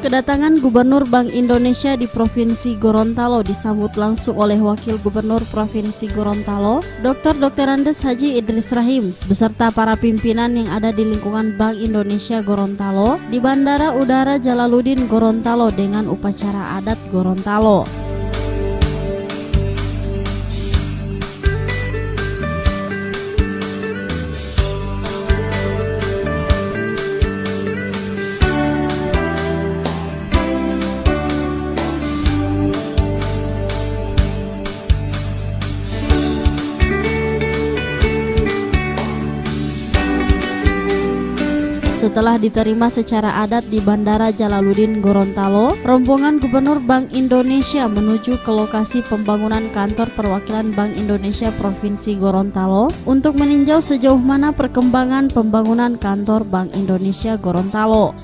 Kedatangan Gubernur Bank Indonesia di Provinsi Gorontalo disambut langsung oleh Wakil Gubernur Provinsi Gorontalo, Dr. Andes Haji Idris Rahim, beserta para pimpinan yang ada di lingkungan Bank Indonesia Gorontalo di Bandara Udara Jalaluddin Gorontalo dengan upacara adat Gorontalo. Setelah diterima secara adat di Bandara Jalaluddin Gorontalo, rombongan Gubernur Bank Indonesia menuju ke lokasi pembangunan kantor perwakilan Bank Indonesia Provinsi Gorontalo untuk meninjau sejauh mana perkembangan pembangunan kantor Bank Indonesia Gorontalo.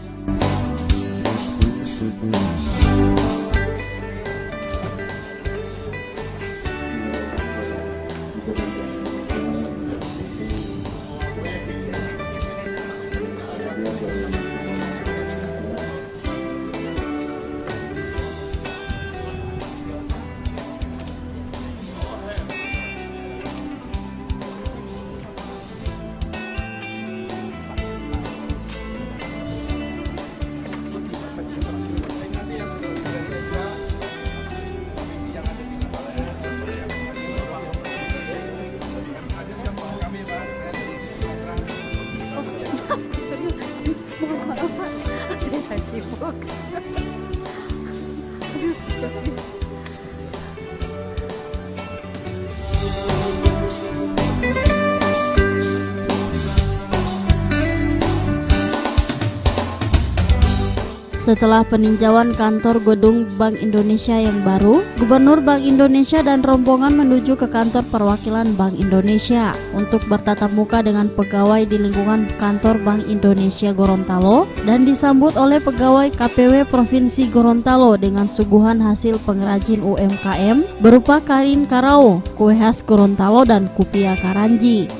Setelah peninjauan kantor gedung Bank Indonesia yang baru, Gubernur Bank Indonesia dan rombongan menuju ke kantor perwakilan Bank Indonesia untuk bertatap muka dengan pegawai di lingkungan kantor Bank Indonesia Gorontalo dan disambut oleh pegawai KPW Provinsi Gorontalo dengan suguhan hasil pengrajin UMKM berupa kain karao, kue khas Gorontalo dan kupia karanji.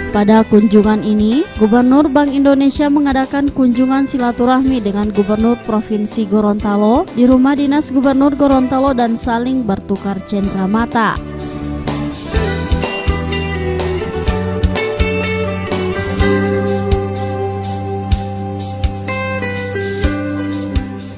Pada kunjungan ini, Gubernur Bank Indonesia mengadakan kunjungan silaturahmi dengan Gubernur Provinsi Gorontalo di Rumah Dinas Gubernur Gorontalo dan saling bertukar cendramata.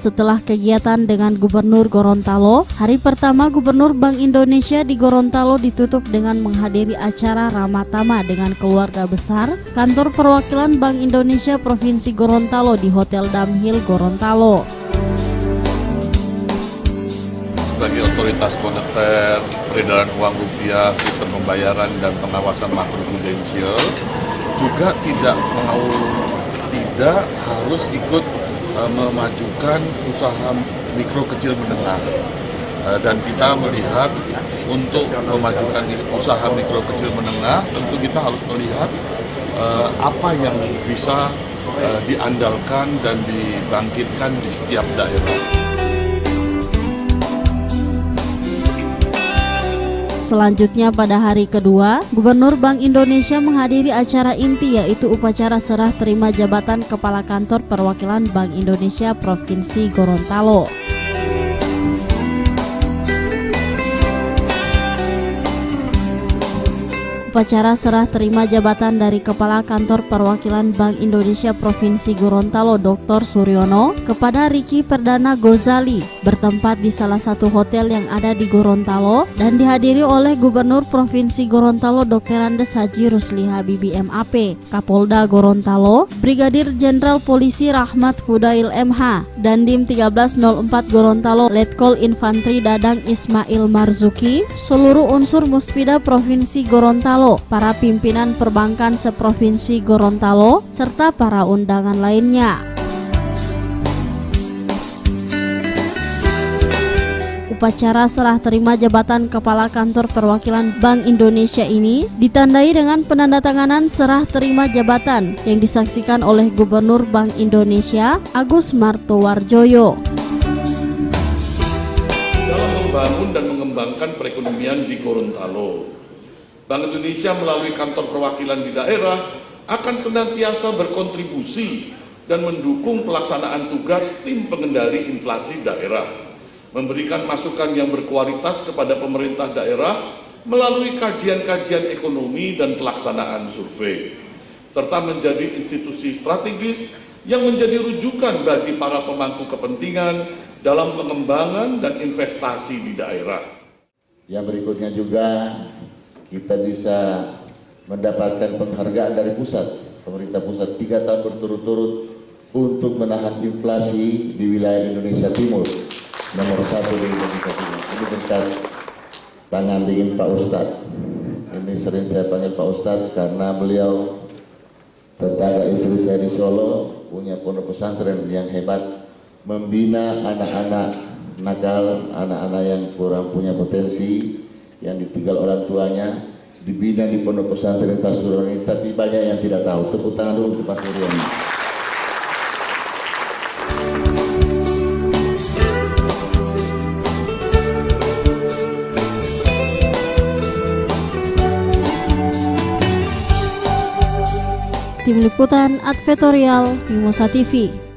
Setelah kegiatan dengan Gubernur Gorontalo, hari pertama Gubernur Bank Indonesia di Gorontalo ditutup dengan menghadiri acara Ramatama dengan keluarga besar kantor perwakilan Bank Indonesia Provinsi Gorontalo di Hotel Damhil Gorontalo. Sebagai otoritas moneter, peredaran uang rupiah, sistem pembayaran dan pengawasan makroprudensial juga tidak harus ikut memajukan usaha mikro kecil menengah, dan kita melihat untuk memajukan usaha mikro kecil menengah tentu kita harus melihat apa yang bisa diandalkan dan dibangkitkan di setiap daerah. Selanjutnya pada hari kedua, Gubernur Bank Indonesia menghadiri acara inti yaitu upacara serah terima jabatan Kepala Kantor Perwakilan Bank Indonesia Provinsi Gorontalo. Upacara serah terima jabatan dari Kepala Kantor Perwakilan Bank Indonesia Provinsi Gorontalo Dr. Suryono kepada Ricky Perdana Gozali bertempat di salah satu hotel yang ada di Gorontalo dan dihadiri oleh Gubernur Provinsi Gorontalo Dr. Andes Haji Rusli Habibi MAP, Kapolda Gorontalo, Brigadir Jenderal Polisi Rahmat Fudail MH, Dandim 1304 Gorontalo Letkol Infantri Dadang Ismail Marzuki, seluruh unsur Muspida Provinsi Gorontalo, para pimpinan perbankan seprovinsi Gorontalo, serta para undangan lainnya. Upacara serah terima jabatan Kepala Kantor Perwakilan Bank Indonesia ini ditandai dengan penandatanganan serah terima jabatan yang disaksikan oleh Gubernur Bank Indonesia Agus Martowardoyo. Dalam membangun dan mengembangkan perekonomian di Gorontalo, Bank Indonesia melalui kantor perwakilan di daerah akan senantiasa berkontribusi dan mendukung pelaksanaan tugas tim pengendali inflasi daerah, memberikan masukan yang berkualitas kepada pemerintah daerah melalui kajian-kajian ekonomi dan pelaksanaan survei, serta menjadi institusi strategis yang menjadi rujukan bagi para pemangku kepentingan dalam pengembangan dan investasi di daerah. Yang berikutnya juga kita bisa mendapatkan penghargaan dari pusat, pemerintah pusat 3 tahun berturut-turut untuk menahan inflasi di wilayah Indonesia Timur, nomor 1 di Indonesia Timur. Ini berkat tangan dingin Pak Ustadz. Ini sering saya panggil Pak Ustadz karena beliau tetangga istri saya di Solo, punya pondok pesantren yang hebat, membina anak-anak nakal, anak-anak yang kurang punya potensi, yang ditinggal orang tuanya, dibina di pondok pesantren Pasuruan ini, tapi banyak yang tidak tahu. Tepuk tangan dulu untuk Pasuruan. Tim Liputan Advertorial Mimosa TV.